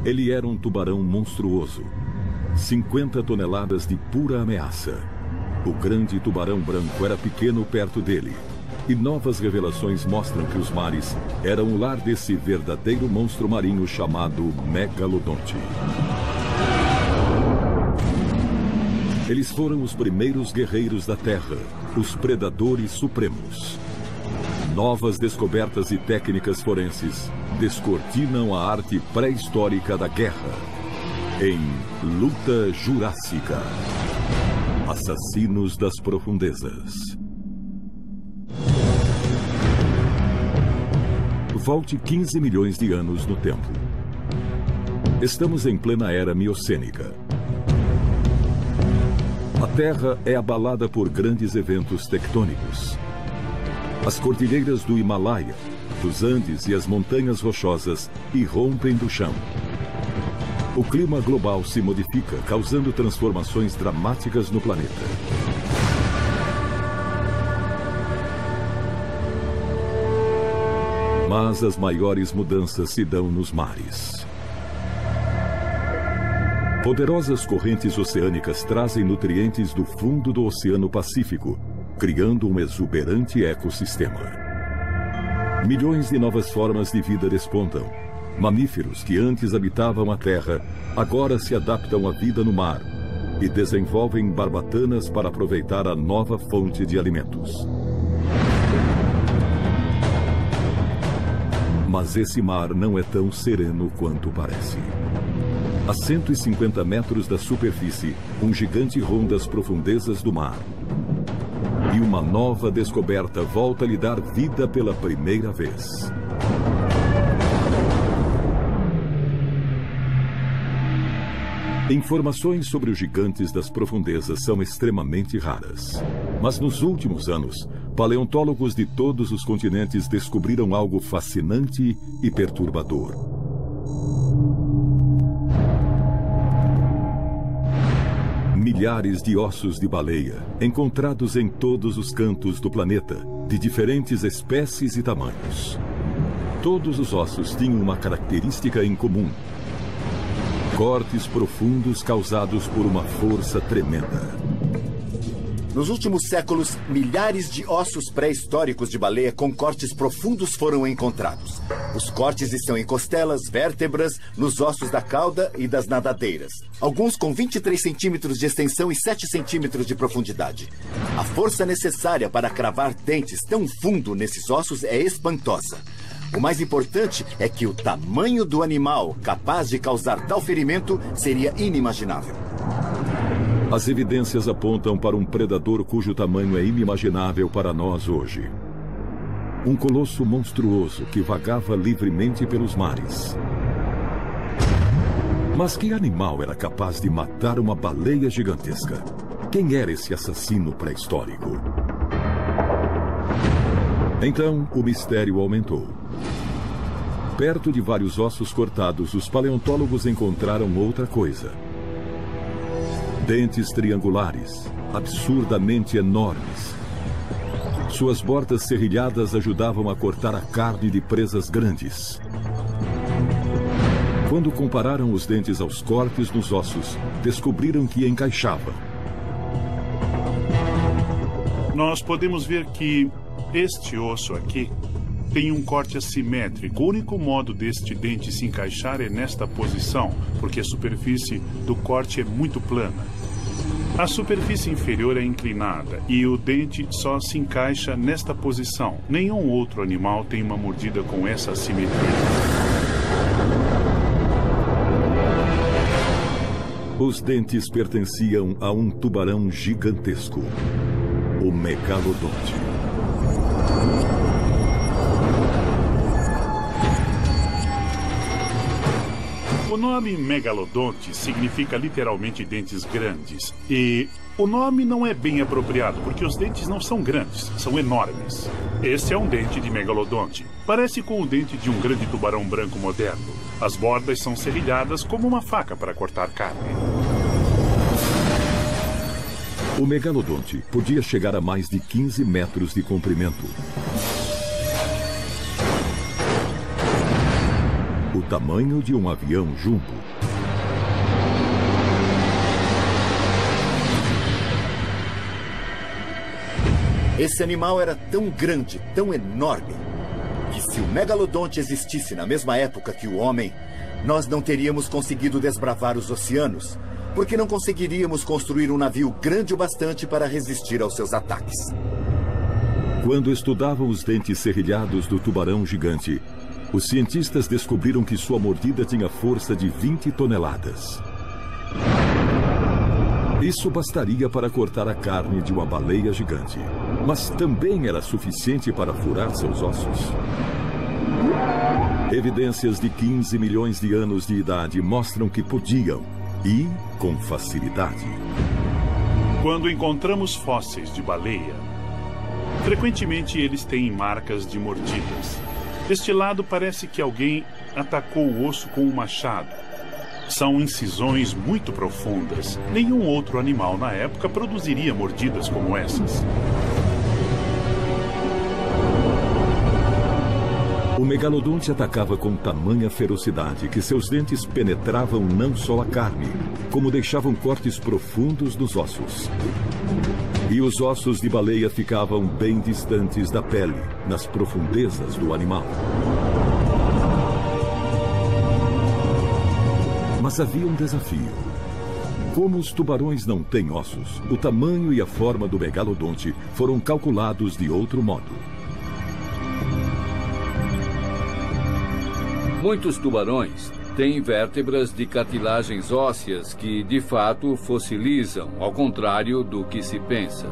Ele era um tubarão monstruoso. 50 toneladas de pura ameaça. O grande tubarão branco era pequeno perto dele. E novas revelações mostram que os mares eram o lar desse verdadeiro monstro marinho chamado megalodonte. Eles foram os primeiros guerreiros da Terra, os predadores supremos. Novas descobertas e técnicas forenses descortinam a arte pré-histórica da guerra. Em Luta Jurássica. Assassinos das Profundezas. Volte 15 milhões de anos no tempo. Estamos em plena era miocênica. A Terra é abalada por grandes eventos tectônicos. As cordilheiras do Himalaia, dos Andes e as montanhas rochosas irrompem do chão. O clima global se modifica, causando transformações dramáticas no planeta. Mas as maiores mudanças se dão nos mares. Poderosas correntes oceânicas trazem nutrientes do fundo do Oceano Pacífico, criando um exuberante ecossistema. Milhões de novas formas de vida despontam. Mamíferos que antes habitavam a terra, agora se adaptam à vida no mar e desenvolvem barbatanas para aproveitar a nova fonte de alimentos. Mas esse mar não é tão sereno quanto parece. A 150 metros da superfície, um gigante ronda as profundezas do mar. E uma nova descoberta volta a lhe dar vida pela primeira vez. Informações sobre os gigantes das profundezas são extremamente raras. Mas nos últimos anos, paleontólogos de todos os continentes descobriram algo fascinante e perturbador. Milhares de ossos de baleia, encontrados em todos os cantos do planeta, de diferentes espécies e tamanhos. Todos os ossos tinham uma característica em comum: cortes profundos causados por uma força tremenda. Nos últimos séculos, milhares de ossos pré-históricos de baleia com cortes profundos foram encontrados. Os cortes estão em costelas, vértebras, nos ossos da cauda e das nadadeiras. Alguns com 23 centímetros de extensão e 7 centímetros de profundidade. A força necessária para cravar dentes tão fundo nesses ossos é espantosa. O mais importante é que o tamanho do animal capaz de causar tal ferimento seria inimaginável. As evidências apontam para um predador cujo tamanho é inimaginável para nós hoje. Um colosso monstruoso que vagava livremente pelos mares. Mas que animal era capaz de matar uma baleia gigantesca? Quem era esse assassino pré-histórico? Então, o mistério aumentou. Perto de vários ossos cortados, os paleontólogos encontraram outra coisa. Dentes triangulares, absurdamente enormes. Suas bordas serrilhadas ajudavam a cortar a carne de presas grandes. Quando compararam os dentes aos cortes nos ossos, descobriram que encaixavam. Nós podemos ver que este osso aqui tem um corte assimétrico. O único modo deste dente se encaixar é nesta posição, porque a superfície do corte é muito plana. A superfície inferior é inclinada e o dente só se encaixa nesta posição. Nenhum outro animal tem uma mordida com essa assimetria. Os dentes pertenciam a um tubarão gigantesco, o megalodonte. O nome megalodonte significa literalmente dentes grandes. E o nome não é bem apropriado, porque os dentes não são grandes, são enormes. Esse é um dente de megalodonte. Parece com o dente de um grande tubarão branco moderno. As bordas são serrilhadas como uma faca para cortar carne. O megalodonte podia chegar a mais de 15 metros de comprimento. O tamanho de um avião jumbo. Esse animal era tão grande, tão enorme, que se o megalodonte existisse na mesma época que o homem, nós não teríamos conseguido desbravar os oceanos, porque não conseguiríamos construir um navio grande o bastante para resistir aos seus ataques. Quando estudavam os dentes serrilhados do tubarão gigante, os cientistas descobriram que sua mordida tinha força de 20 toneladas. Isso bastaria para cortar a carne de uma baleia gigante, mas também era suficiente para furar seus ossos. Evidências de 15 milhões de anos de idade mostram que podiam, e com facilidade. Quando encontramos fósseis de baleia, frequentemente eles têm marcas de mordidas. Deste lado parece que alguém atacou o osso com um machado. São incisões muito profundas. Nenhum outro animal na época produziria mordidas como essas. O megalodonte atacava com tamanha ferocidade que seus dentes penetravam não só a carne, como deixavam cortes profundos nos ossos. E os ossos de baleia ficavam bem distantes da pele, nas profundezas do animal. Mas havia um desafio. Como os tubarões não têm ossos, o tamanho e a forma do megalodonte foram calculados de outro modo. Muitos tubarões têm vértebras de cartilagens ósseas que, de fato, fossilizam, ao contrário do que se pensa.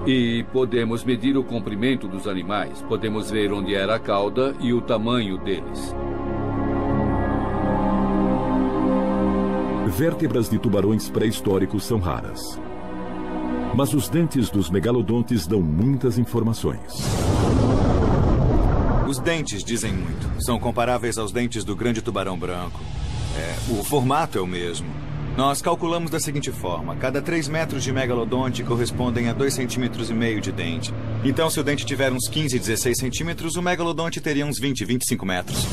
E podemos medir o comprimento dos animais, podemos ver onde era a cauda e o tamanho deles. Vértebras de tubarões pré-históricos são raras. Mas os dentes dos megalodontes dão muitas informações. Os dentes dizem muito. São comparáveis aos dentes do grande tubarão branco. O formato é o mesmo. Nós calculamos da seguinte forma. Cada 3 metros de megalodonte correspondem a 2,5 centímetros de dente. Então, se o dente tiver uns 15, 16 centímetros, o megalodonte teria uns 20, 25 metros.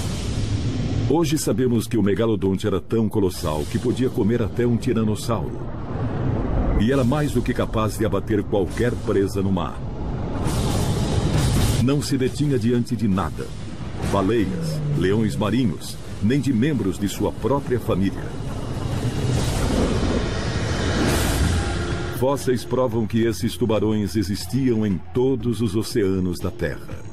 Hoje sabemos que o megalodonte era tão colossal que podia comer até um tiranossauro. E era mais do que capaz de abater qualquer presa no mar. Não se detinha diante de nada. Baleias, leões marinhos, nem de membros de sua própria família. Fósseis provam que esses tubarões existiam em todos os oceanos da Terra.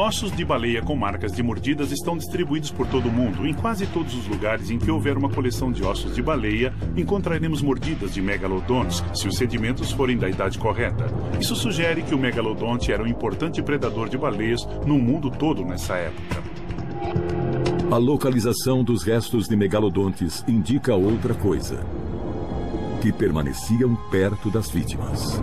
Ossos de baleia com marcas de mordidas estão distribuídos por todo o mundo. Em quase todos os lugares em que houver uma coleção de ossos de baleia, encontraremos mordidas de megalodontes, se os sedimentos forem da idade correta. Isso sugere que o megalodonte era um importante predador de baleias no mundo todo nessa época. A localização dos restos de megalodontes indica outra coisa: que permaneciam perto das vítimas.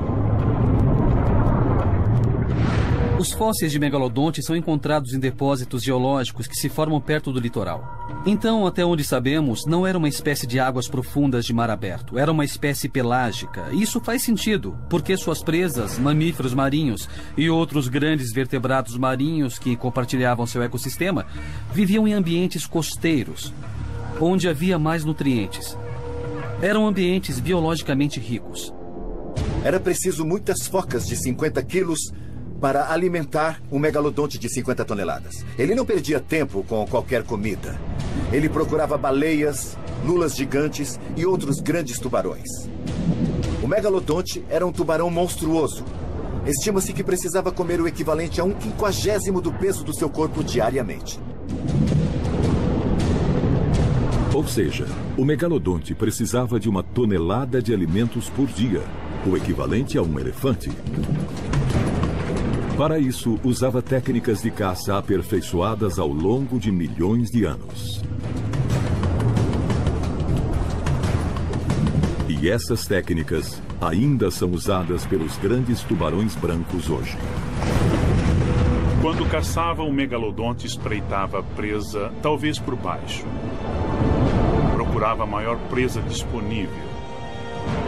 Os fósseis de megalodonte são encontrados em depósitos geológicos que se formam perto do litoral. Então, até onde sabemos, não era uma espécie de águas profundas de mar aberto. Era uma espécie pelágica. E isso faz sentido, porque suas presas, mamíferos marinhos e outros grandes vertebrados marinhos que compartilhavam seu ecossistema, viviam em ambientes costeiros, onde havia mais nutrientes. Eram ambientes biologicamente ricos. Era preciso muitas focas de 50 quilos para alimentar um megalodonte de 50 toneladas. Ele não perdia tempo com qualquer comida. Ele procurava baleias, lulas gigantes e outros grandes tubarões. O megalodonte era um tubarão monstruoso. Estima-se que precisava comer o equivalente a 1/50 do peso do seu corpo diariamente. Ou seja, o megalodonte precisava de 1 tonelada de alimentos por dia, o equivalente a um elefante. Para isso, usava técnicas de caça aperfeiçoadas ao longo de milhões de anos. E essas técnicas ainda são usadas pelos grandes tubarões brancos hoje. Quando caçava, o megalodonte espreitava a presa, talvez por baixo. Procurava a maior presa disponível.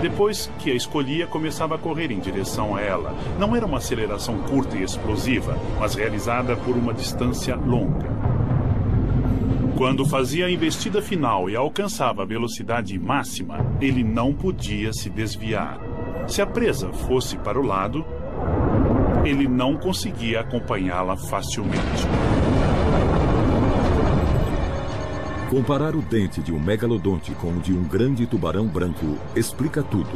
Depois que a escolhia, começava a correr em direção a ela. Não era uma aceleração curta e explosiva, mas realizada por uma distância longa. Quando fazia a investida final e alcançava a velocidade máxima, ele não podia se desviar. Se a presa fosse para o lado, ele não conseguia acompanhá-la facilmente. Comparar o dente de um megalodonte com o de um grande tubarão branco explica tudo.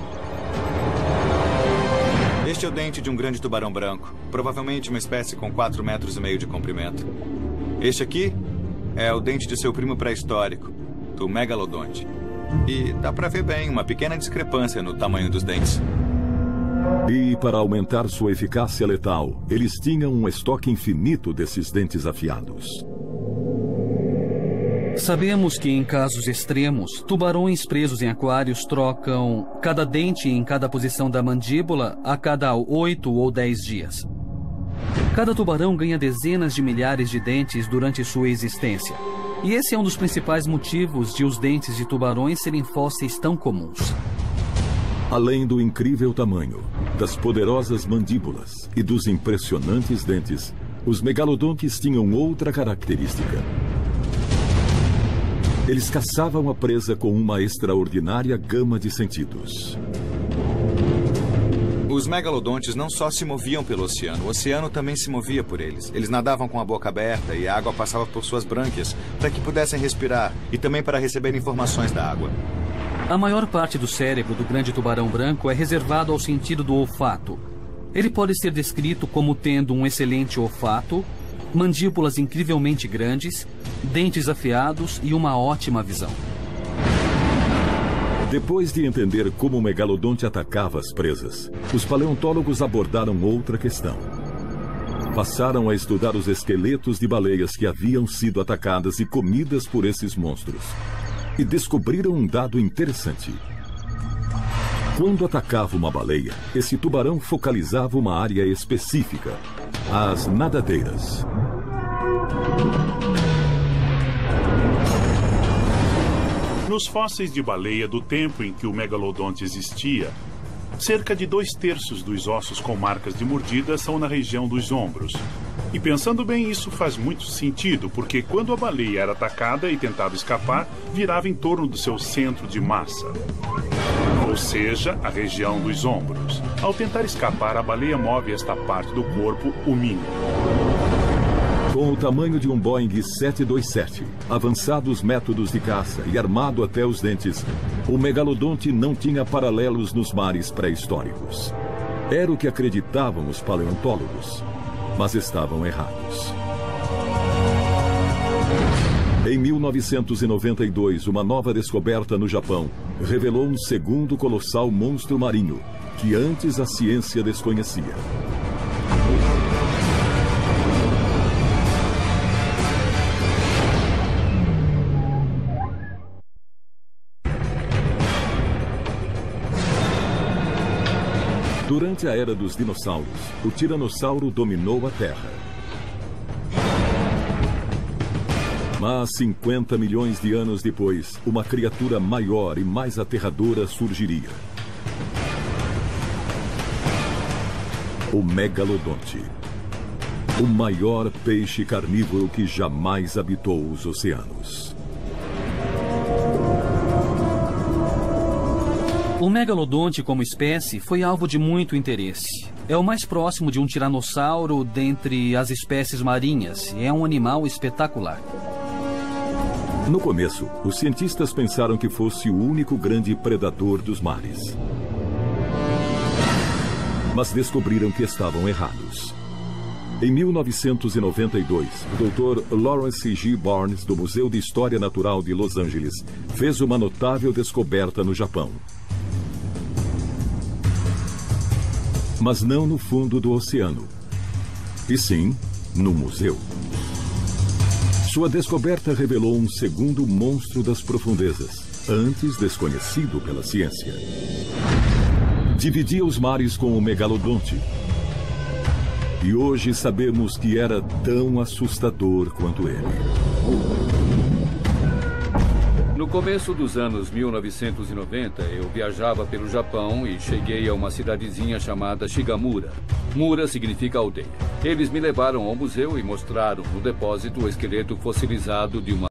Este é o dente de um grande tubarão branco, provavelmente uma espécie com 4,5 metros de comprimento. Este aqui é o dente de seu primo pré-histórico, do megalodonte. E dá para ver bem uma pequena discrepância no tamanho dos dentes. E, para aumentar sua eficácia letal, eles tinham um estoque infinito desses dentes afiados. Sabemos que, em casos extremos, tubarões presos em aquários trocam cada dente em cada posição da mandíbula a cada 8 ou 10 dias. Cada tubarão ganha dezenas de milhares de dentes durante sua existência. E esse é um dos principais motivos de os dentes de tubarões serem fósseis tão comuns. Além do incrível tamanho, das poderosas mandíbulas e dos impressionantes dentes, os megalodontes tinham outra característica. Eles caçavam a presa com uma extraordinária gama de sentidos. Os megalodontes não só se moviam pelo oceano, o oceano também se movia por eles. Eles nadavam com a boca aberta e a água passava por suas brânquias para que pudessem respirar e também para receber informações da água. A maior parte do cérebro do grande tubarão branco é reservado ao sentido do olfato. Ele pode ser descrito como tendo um excelente olfato, mandíbulas incrivelmente grandes, dentes afiados e uma ótima visão. Depois de entender como o megalodonte atacava as presas, os paleontólogos abordaram outra questão. Passaram a estudar os esqueletos de baleias que haviam sido atacadas e comidas por esses monstros. E descobriram um dado interessante. Quando atacava uma baleia, esse tubarão focalizava uma área específica, as nadadeiras. Nos fósseis de baleia do tempo em que o megalodonte existia, cerca de 2/3 dos ossos com marcas de mordida são na região dos ombros. E pensando bem, isso faz muito sentido, porque quando a baleia era atacada e tentava escapar, virava em torno do seu centro de massa, ou seja, a região dos ombros. Ao tentar escapar, a baleia move esta parte do corpo o mínimo. Com o tamanho de um Boeing 727, avançados métodos de caça e armado até os dentes, o megalodonte não tinha paralelos nos mares pré-históricos. Era o que acreditavam os paleontólogos, mas estavam errados. Em 1992, uma nova descoberta no Japão revelou um segundo colossal monstro marinho que antes a ciência desconhecia. Durante a era dos dinossauros, o tiranossauro dominou a Terra. Mas 50 milhões de anos depois, uma criatura maior e mais aterradora surgiria. O megalodonte. O maior peixe carnívoro que jamais habitou os oceanos. O megalodonte como espécie foi alvo de muito interesse. É o mais próximo de um tiranossauro dentre as espécies marinhas e é um animal espetacular. No começo, os cientistas pensaram que fosse o único grande predador dos mares. Mas descobriram que estavam errados. Em 1992, o Dr. Lawrence G. Barnes, do Museu de História Natural de Los Angeles, fez uma notável descoberta no Japão. Mas não no fundo do oceano, e sim no museu. Sua descoberta revelou um segundo monstro das profundezas, antes desconhecido pela ciência. Dividia os mares com o megalodonte. E hoje sabemos que era tão assustador quanto ele. No começo dos anos 1990, eu viajava pelo Japão e cheguei a uma cidadezinha chamada Shigamura. Mura significa aldeia. Eles me levaram ao museu e mostraram no depósito o esqueleto fossilizado de uma